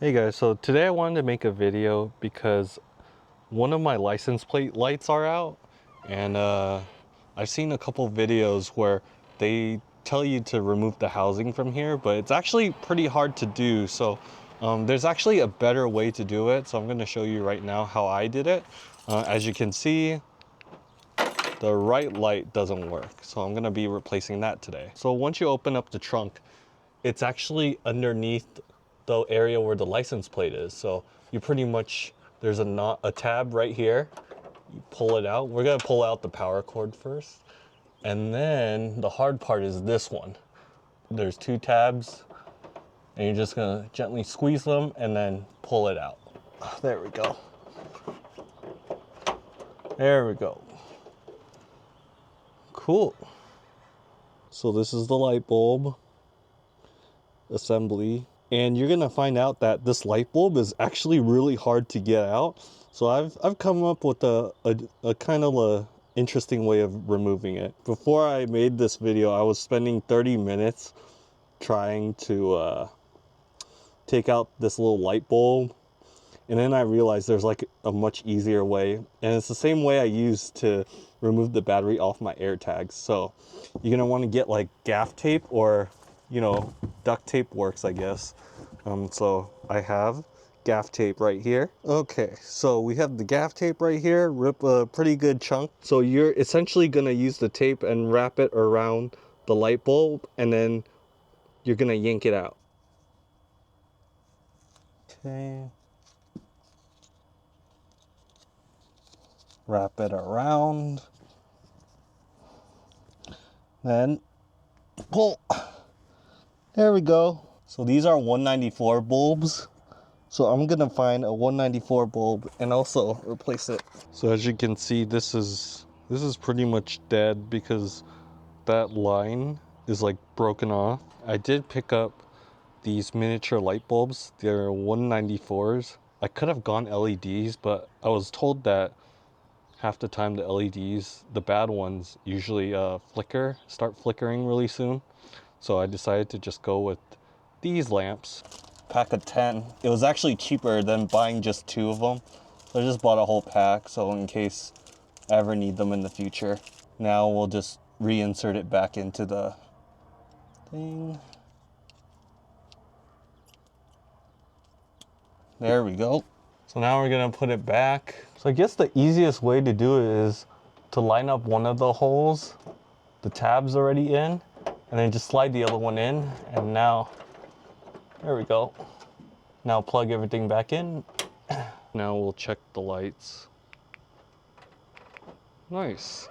Hey guys, so today I wanted to make a video because one of my license plate lights are out, and I've seen a couple videos where they tell you to remove the housing from here, but it's actually pretty hard to do. So there's actually a better way to do it. So I'm going to show you right now how I did it. As you can see, the right light doesn't work. So I'm going to be replacing that today. So once you open up the trunk, it's actually underneath the area where the license plate is. So you pretty much, there's a tab right here. You pull it out. We're gonna pull out the power cord first. And then the hard part is this one. There's two tabs and you're just gonna gently squeeze them and then pull it out. There we go. There we go. Cool. So this is the light bulb assembly. And you're gonna find out that this light bulb is actually really hard to get out. So I've come up with a kind of a interesting way of removing it. Before I made this video, I was spending 30 minutes trying to take out this little light bulb. And then I realized there's like a much easier way. And it's the same way I used to remove the battery off my AirTags. So you're gonna wanna get like gaff tape, or duct tape works, I guess. So I have gaff tape right here. Okay, so we have the gaff tape right here. Rip a pretty good chunk. So you're essentially gonna use the tape and wrap it around the light bulb, and then you're gonna yank it out. Okay. Wrap it around. Then pull. There we go. So these are 194 bulbs. So I'm gonna find a 194 bulb and also replace it. So as you can see, this is pretty much dead because that line is like broken off. I did pick up these miniature light bulbs. They're 194s. I could have gone LEDs, but I was told that half the time the LEDs, the bad ones, usually start flickering really soon. So I decided to just go with these lamps. Pack of 10. It was actually cheaper than buying just 2 of them. So I just bought a whole pack, so in case I ever need them in the future. Now we'll just reinsert it back into the thing. There we go. So now we're gonna put it back. So I guess the easiest way to do it is to line up one of the holes, the tab's already in, and then just slide the other one in, and now, there we go. Now plug everything back in. Now we'll check the lights. Nice.